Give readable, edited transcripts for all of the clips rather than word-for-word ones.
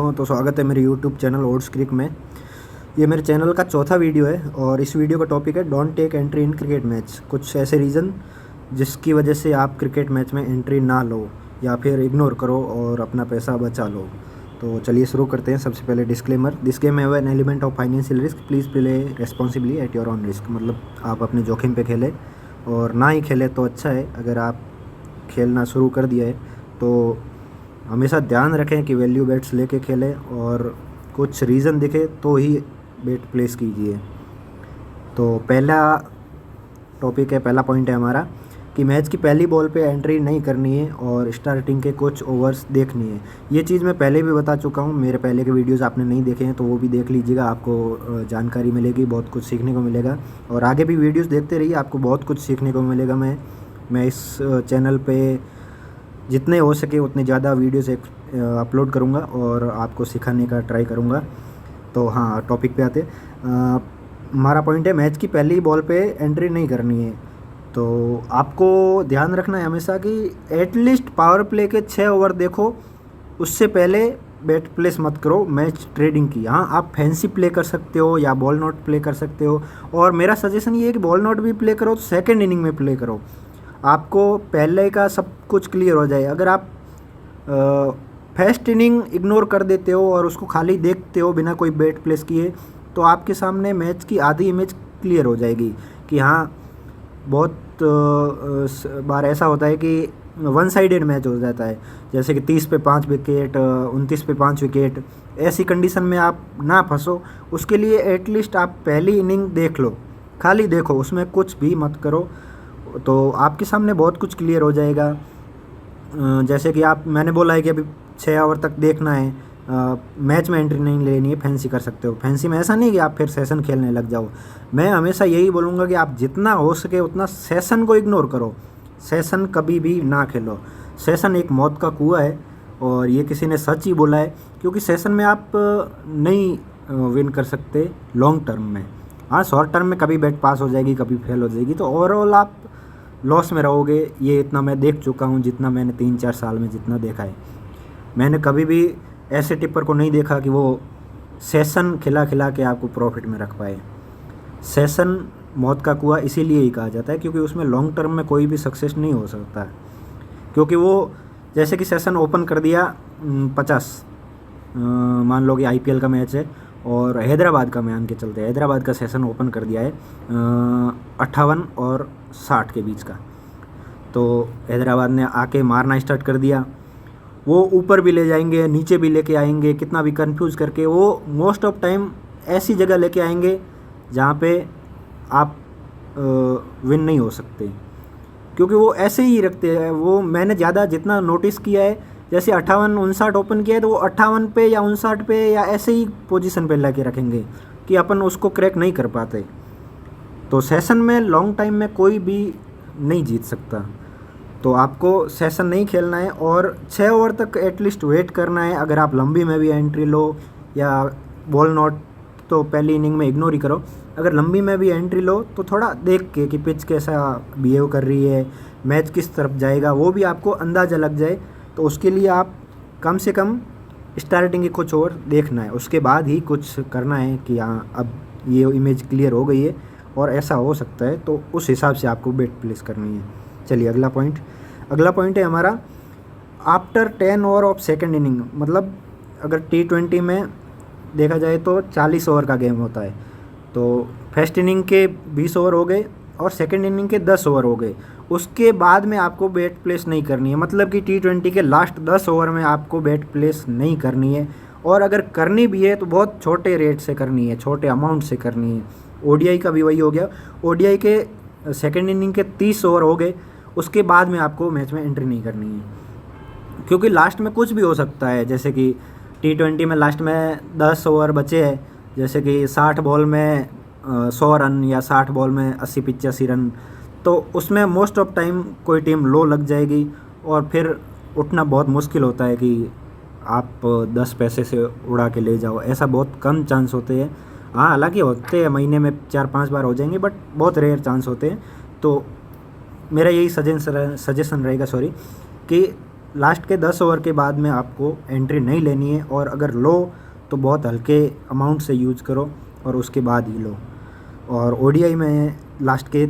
तो स्वागत है मेरे यूट्यूब चैनल ओट्स क्रिक में। ये मेरे चैनल का चौथा वीडियो है और इस वीडियो का टॉपिक है don't take entry in cricket match. कुछ ऐसे रीज़न जिसकी वजह से आप क्रिकेट मैच में एंट्री ना लो या फिर इग्नोर करो और अपना पैसा बचा लो। तो चलिए शुरू करते हैं। सबसे पहले disclaimer, this game have an element of financial risk, please play responsibly at your own risk. मतलब आप अपने जोखिम पे खेलें और ना ही खेलें तो अच्छा है। अगर आप खेलना शुरू कर दिया है तो हमेशा ध्यान रखें कि वैल्यू बेट्स लेके खेलें और कुछ रीज़न दिखे तो ही बेट प्लेस कीजिए। तो पहला टॉपिक है, पहला पॉइंट है हमारा कि मैच की पहली बॉल पे एंट्री नहीं करनी है और स्टार्टिंग के कुछ ओवर्स देखनी है। ये चीज़ मैं पहले भी बता चुका हूँ, मेरे पहले के वीडियोज़ आपने नहीं देखे हैं तो वो भी देख लीजिएगा, आपको जानकारी मिलेगी, बहुत कुछ सीखने को मिलेगा। और आगे भी वीडियोज़ देखते रहिए, आपको बहुत कुछ सीखने को मिलेगा। मैं इस चैनल पे जितने हो सके उतने ज़्यादा वीडियोस अपलोड करूँगा और आपको सिखाने का ट्राई करूँगा। तो हाँ, टॉपिक पे आते। हमारा पॉइंट है मैच की पहली बॉल पे एंट्री नहीं करनी है। तो आपको ध्यान रखना है हमेशा कि एटलीस्ट पावर प्ले के 6 ओवर देखो, उससे पहले बैट प्लेस मत करो मैच ट्रेडिंग की। हाँ, आप फैंसी प्ले कर सकते हो या बॉल नॉट प्ले कर सकते हो, और मेरा सजेशन ये है कि बॉल नॉट भी प्ले करो तो सेकेंड इनिंग में प्ले करो, आपको पहले का सब कुछ क्लियर हो जाए। अगर आप फर्स्ट इनिंग इग्नोर कर देते हो और उसको खाली देखते हो बिना कोई बेट प्लेस किए, तो आपके सामने मैच की आधी इमेज क्लियर हो जाएगी कि हाँ, बहुत बार ऐसा होता है कि वन साइडेड मैच हो जाता है, जैसे कि 30 पे 5 विकेट, 29 पे 5 विकेट। ऐसी कंडीशन में आप ना फंसो, उसके लिए एटलीस्ट आप पहली इनिंग देख लो, खाली देखो, उसमें कुछ भी मत करो, तो आपके सामने बहुत कुछ क्लियर हो जाएगा। जैसे कि मैंने बोला है कि अभी 6 ओवर तक देखना है, मैच में एंट्री नहीं लेनी है, फैंसी कर सकते हो। फैंसी में ऐसा नहीं कि आप फिर सेशन खेलने लग जाओ। मैं हमेशा यही बोलूँगा कि आप जितना हो सके उतना सेशन को इग्नोर करो, सेशन कभी भी ना खेलो। सेशन एक मौत का कुआं है और ये किसी ने सच ही बोला है, क्योंकि सेशन में आप नहीं विन कर सकते लॉन्ग टर्म में। हाँ, शॉर्ट टर्म में कभी बैट पास हो जाएगी, कभी फेल हो जाएगी, तो ओवरऑल आप लॉस में रहोगे। ये इतना मैं देख चुका हूँ, जितना मैंने 3-4 साल में जितना देखा है। मैंने कभी भी ऐसे टिप्पर को नहीं देखा कि वो सेशन खिला खिला के आपको प्रॉफिट में रख पाए। सेशन मौत का कुआं इसीलिए ही कहा जाता है क्योंकि उसमें लॉन्ग टर्म में कोई भी सक्सेस नहीं हो सकता, क्योंकि वो जैसे कि सेशन ओपन कर दिया 50, मान लो कि IPL का मैच है और हैदराबाद का, मान के चलते हैदराबाद का सेशन ओपन कर दिया है 58 और 60 के बीच का। तो हैदराबाद ने आके मारना स्टार्ट कर दिया, वो ऊपर भी ले जाएंगे, नीचे भी लेके आएंगे, कितना भी कंफ्यूज करके वो मोस्ट ऑफ टाइम ऐसी जगह लेके आएंगे जहाँ पे आप विन नहीं हो सकते, क्योंकि वो ऐसे ही रखते हैं। वो मैंने ज़्यादा जितना नोटिस किया है, जैसे 58-59 ओपन किया है तो वो 58 पे या 59 पे या ऐसे ही पोजीशन पे लेके रखेंगे कि अपन उसको क्रैक नहीं कर पाते। तो सेशन में लॉन्ग टाइम में कोई भी नहीं जीत सकता, तो आपको सेशन नहीं खेलना है और 6 ओवर तक एटलीस्ट वेट करना है। अगर आप लंबी में भी एंट्री लो या बॉल नॉट तो पहली इनिंग में इग्नोर ही करो, अगर लंबी में भी एंट्री लो तो थोड़ा देख के कि पिच कैसा बिहेव कर रही है, मैच किस तरफ जाएगा, वो भी आपको अंदाज़ा लग जाए। तो उसके लिए आप कम से कम स्टार्टिंग के कुछ ओवर देखना है, उसके बाद ही कुछ करना है कि हाँ, अब ये इमेज क्लियर हो गई है और ऐसा हो सकता है, तो उस हिसाब से आपको बेट प्लेस करनी है। चलिए अगला पॉइंट है हमारा after 10 over of second inning. मतलब अगर T20 में देखा जाए तो 40 ओवर का गेम होता है, तो फर्स्ट इनिंग के 20 ओवर हो गए और सेकेंड इनिंग के 10 ओवर हो गए, उसके बाद में आपको बेट प्लेस नहीं करनी है। मतलब कि T20 के लास्ट 10 ओवर में आपको बेट प्लेस नहीं करनी है, और अगर करनी भी है तो बहुत छोटे रेट से करनी है, छोटे अमाउंट से करनी है। ODI का भी वही हो गया, ODI के सेकेंड इनिंग के 30 ओवर हो गए, उसके बाद में आपको मैच में एंट्री नहीं करनी है, क्योंकि लास्ट में कुछ भी हो सकता है। जैसे कि T20 में लास्ट में 10 ओवर बचे हैं, जैसे कि 60 बॉल में 100 रन या 60 बॉल में 80-85 रन, तो उसमें मोस्ट ऑफ टाइम कोई टीम लो लग जाएगी और फिर उठना बहुत मुश्किल होता है कि आप 10 पैसे से उड़ा के ले जाओ। ऐसा बहुत कम चांस होते हैं। हाँ, हालांकि होते हैं, महीने में 4-5 बार हो जाएंगे, बट बहुत रेयर चांस होते हैं। तो मेरा यही सजेशन रहेगा कि लास्ट के 10 ओवर के बाद में आपको एंट्री नहीं लेनी है, और अगर लो तो बहुत हल्के अमाउंट से यूज़ करो और उसके बाद ही लो। और ओडीआई में लास्ट के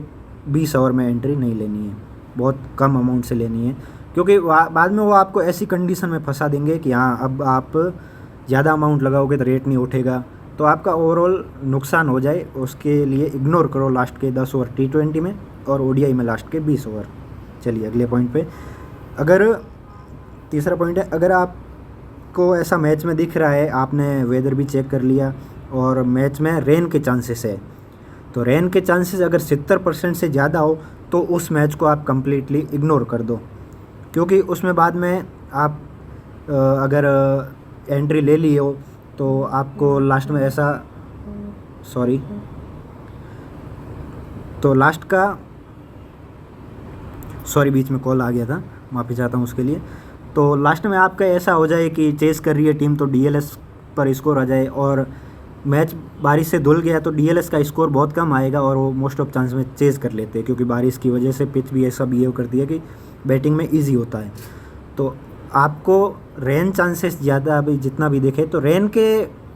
20 ओवर में एंट्री नहीं लेनी है, बहुत कम अमाउंट से लेनी है, क्योंकि बाद में वो आपको ऐसी कंडीशन में फंसा देंगे कि हाँ अब आप ज़्यादा अमाउंट लगाओगे तो रेट नहीं उठेगा, तो आपका ओवरऑल नुकसान हो जाए। उसके लिए इग्नोर करो लास्ट के 10 ओवर T20 में और ओडीआई में लास्ट के 20 ओवर। चलिए अगले पॉइंट पे, अगर तीसरा पॉइंट है, अगर आपको ऐसा मैच में दिख रहा है, आपने वेदर भी चेक कर लिया और मैच में रेन के चांसेस है, तो रेन के चांसेस अगर 70% से ज़्यादा हो तो उस मैच को आप कम्प्लीटली इग्नोर कर दो, क्योंकि उसमें बाद में आप अगर एंट्री ले ली हो तो आपको लास्ट में ऐसा बीच में कॉल आ गया था, माफ़ी चाहता हूँ उसके लिए। तो लास्ट में आपका ऐसा हो जाए कि चेस कर रही है टीम तो डीएलएस पर स्कोर आ जाए, और मैच बारिश से धुल गया तो डीएलएस का स्कोर बहुत कम आएगा और वो मोस्ट ऑफ चांस में चेज़ कर लेते हैं, क्योंकि बारिश की वजह से पिच भी ऐसा बिहेव करती है कि बैटिंग में इजी होता है। तो आपको रेन चांसेस ज़्यादा अभी जितना भी देखें तो रेन के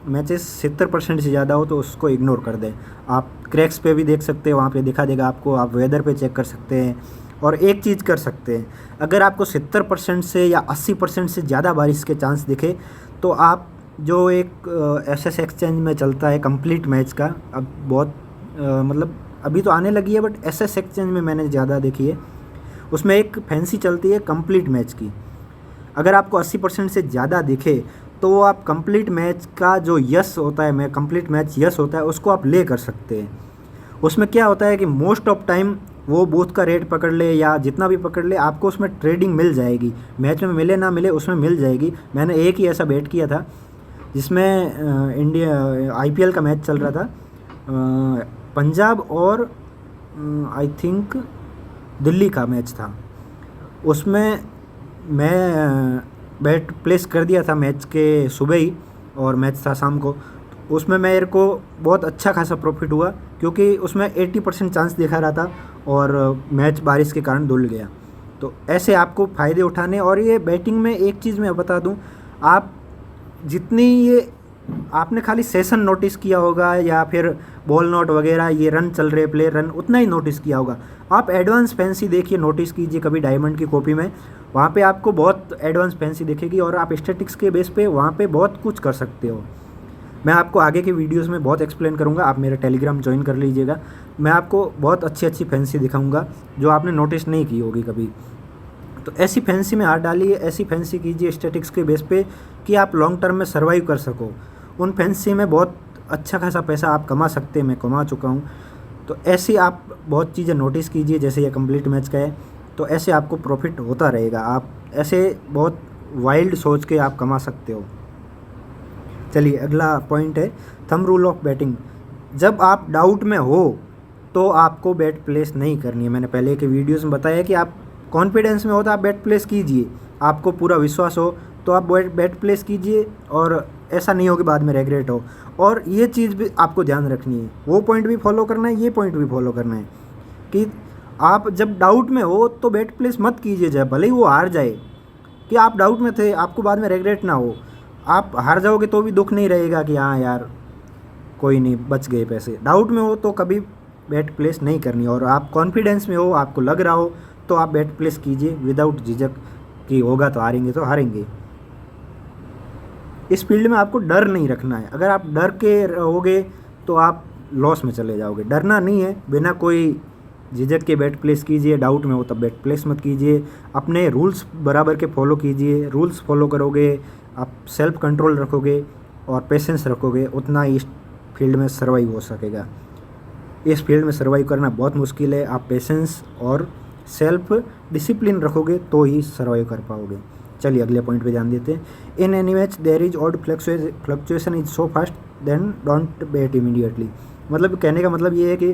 मैचेस 70% से ज़्यादा हो तो उसको इग्नोर कर दें। आप क्रैक्स पे भी देख सकते हैं, वहाँ पे दिखा देगा आपको, आप वेदर पे चेक कर सकते हैं। और एक चीज़ कर सकते हैं, अगर आपको 70% से या 80% से ज़्यादा बारिश के चांस दिखे तो आप जो एक एसएस एक्सचेंज में चलता है कंप्लीट मैच का, अब बहुत मतलब अभी तो आने लगी है बट एसएस एक्सचेंज में मैंने ज़्यादा देखी है, उसमें एक फैंसी चलती है कंप्लीट मैच की। अगर आपको 80% से ज़्यादा दिखे तो वो आप कंप्लीट मैच का जो यस होता है, मैं कंप्लीट मैच यस होता है, उसको आप ले कर सकते हैं। उसमें क्या होता है कि मोस्ट ऑफ टाइम वो बूथ का रेट पकड़ ले या जितना भी पकड़ ले, आपको उसमें ट्रेडिंग मिल जाएगी, मैच में मिले ना मिले उसमें मिल जाएगी। मैंने एक ही ऐसा बेट किया था जिसमें इंडिया आईपीएल का मैच चल रहा था, पंजाब और आई थिंक दिल्ली का मैच था। उसमें मैं बेट प्लेस कर दिया था मैच के सुबह ही, और मैच था शाम को। उसमें मेरे को बहुत अच्छा खासा प्रॉफिट हुआ, क्योंकि उसमें 80% चांस दिखा रहा था और मैच बारिश के कारण धुल गया। तो ऐसे आपको फ़ायदे उठाने। और ये बैटिंग में एक चीज़ मैं बता दूं, आप जितनी ये आपने खाली सेशन नोटिस किया होगा या फिर बॉल नॉट वगैरह, ये रन चल रहे प्ले रन, उतना ही नोटिस किया होगा। आप एडवांस फैंसी देखिए, नोटिस कीजिए कभी डायमंड की कॉपी में, वहाँ पे आपको बहुत एडवांस फैंसी दिखेगी और आप स्टैटिक्स के बेस पे वहाँ पे बहुत कुछ कर सकते हो। मैं आपको आगे के वीडियोस में बहुत एक्सप्लेन करूँगा, आप मेरा टेलीग्राम ज्वाइन कर लीजिएगा। मैं आपको बहुत अच्छी अच्छी फैंसी दिखाऊँगा जो आपने नोटिस नहीं की होगी कभी। तो ऐसी फैंसी में हाथ डालिए, ऐसी फैंसी कीजिए स्टैटिक्स के बेस पे कि आप लॉन्ग टर्म में सर्वाइव कर सको। उन फैंसी में बहुत अच्छा खासा पैसा आप कमा सकते हैं, मैं कमा चुका हूँ। तो ऐसी आप बहुत चीज़ें नोटिस कीजिए, जैसे ये कंप्लीट मैच का है, तो ऐसे आपको प्रॉफिट होता रहेगा। आप ऐसे बहुत वाइल्ड सोच के आप कमा सकते हो। चलिए अगला पॉइंट है थंब रूल ऑफ बैटिंग। जब आप डाउट में हो तो आपको बैट प्लेस नहीं करनी है। मैंने पहले के वीडियोस में बताया कि आप कॉन्फिडेंस में हो तो आप बैट प्लेस कीजिए, आपको पूरा विश्वास हो तो आप बैट प्लेस कीजिए, और ऐसा नहीं हो कि बाद में रेग्रेट हो। और ये चीज़ भी आपको ध्यान रखनी है, वो पॉइंट भी फॉलो करना है, ये पॉइंट भी फॉलो करना है कि आप जब डाउट में हो तो बैट प्लेस मत कीजिए, जब भले ही वो हार जाए, कि आप डाउट में थे, आपको बाद में रेग्रेट ना हो। आप हार जाओगे तो भी दुख नहीं रहेगा कि हाँ यार कोई नहीं बच गए पैसे। डाउट में हो तो कभी बैट प्लेस नहीं करनी, और आप कॉन्फिडेंस में हो, आपको लग रहा हो तो आप बैट प्लेस कीजिए विदाउट झिझक कि होगा तो हारेंगे तो हारेंगे। इस फील्ड में आपको डर नहीं रखना है। अगर आप डर के रहोगे तो आप लॉस में चले जाओगे। डरना नहीं है, बिना कोई झिझक के बैट प्लेस कीजिए। डाउट में हो तब बैट प्लेस मत कीजिए। अपने रूल्स बराबर के फॉलो कीजिए। रूल्स फॉलो करोगे, आप सेल्फ कंट्रोल रखोगे और पेशेंस रखोगे, उतना ही इस फील्ड में सर्वाइव हो सकेगा। इस फील्ड में सर्वाइव करना बहुत मुश्किल है। आप पेशेंस और सेल्फ डिसिप्लिन रखोगे तो ही सर्वाइव कर पाओगे। चलिए अगले पॉइंट पे ध्यान देते हैं। In any match there is odd fluctuation is so fast then don't bet immediately. मतलब कहने का मतलब ये है कि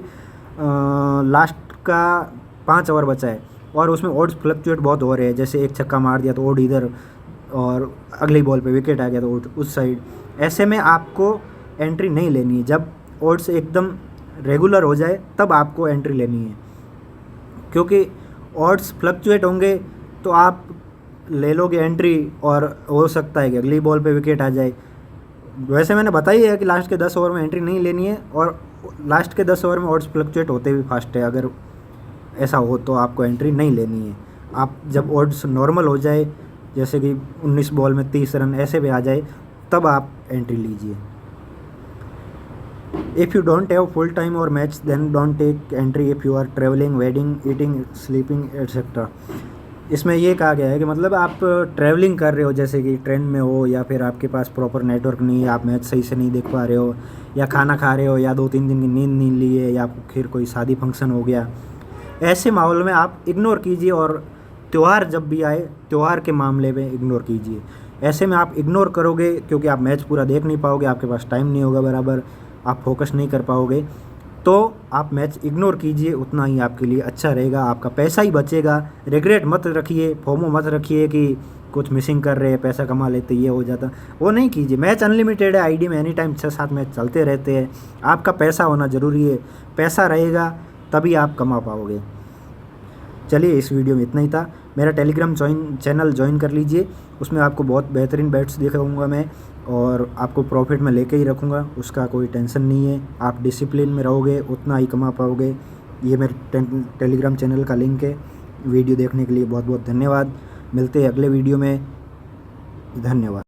लास्ट का 5 ओवर बचा है और उसमें ऑड्स फ्लक्चुएट बहुत हो रहे हैं। जैसे एक छक्का मार दिया तो ऑड इधर, और अगली बॉल पे विकेट आ गया तो ऑड उस साइड। ऐसे में आपको एंट्री नहीं लेनी है। जब ऑड्स एकदम रेगुलर हो जाए तब आपको एंट्री लेनी है, क्योंकि ऑड्स फ्लक्चुएट होंगे तो आप ले लोगे एंट्री और हो सकता है कि अगली बॉल पे विकेट आ जाए। वैसे मैंने बताई है कि लास्ट के 10 ओवर में एंट्री नहीं लेनी है, और लास्ट के 10 ओवर में ऑड्स फ्लक्चुएट होते भी फास्ट है। अगर ऐसा हो तो आपको एंट्री नहीं लेनी है। आप जब ऑड्स नॉर्मल हो जाए, जैसे कि 19 बॉल में 30 रन ऐसे भी आ जाए, तब आप एंट्री लीजिए। If you don't have full time or match then don't take entry if you are travelling, wedding, eating, sleeping etcetera. इसमें ये कहा गया है कि मतलब आप ट्रैवलिंग कर रहे हो, जैसे कि ट्रेन में हो, या फिर आपके पास प्रॉपर नेटवर्क नहीं है, आप मैच सही से नहीं देख पा रहे हो, या खाना खा रहे हो, या 2-3 दिन की नींद नहीं ली है, या फिर कोई शादी फंक्शन हो गया, ऐसे माहौल में आप इग्नोर कीजिए। और त्यौहार जब भी आए, त्यौहार के मामले में इग्नोर कीजिए। ऐसे में आप इग्नोर करोगे क्योंकि आप मैच पूरा देख नहीं पाओगे, आपके पास टाइम नहीं होगा बराबर, आप फोकस नहीं कर पाओगे। तो आप मैच इग्नोर कीजिए, उतना ही आपके लिए अच्छा रहेगा, आपका पैसा ही बचेगा। रिग्रेट मत रखिए, फोमो मत रखिए कि कुछ मिसिंग कर रहे हैं, पैसा कमा लेते, ये हो जाता, वो नहीं कीजिए। मैच अनलिमिटेड है, आईडी में एनी टाइम 6-7 मैच चलते रहते हैं। आपका पैसा होना ज़रूरी है, पैसा रहेगा तभी आप कमा पाओगे। चलिए, इस वीडियो में इतना ही था। मेरा टेलीग्राम चैनल ज्वाइन कर लीजिए, उसमें आपको बहुत बेहतरीन बेट्स दिखाऊंगा मैं, और आपको प्रॉफिट में लेके ही रखूँगा, उसका कोई टेंशन नहीं है। आप डिसिप्लिन में रहोगे उतना ही कमा पाओगे। ये मेरे टेलीग्राम चैनल का लिंक है। वीडियो देखने के लिए बहुत बहुत धन्यवाद। मिलते हैं अगले वीडियो में। धन्यवाद।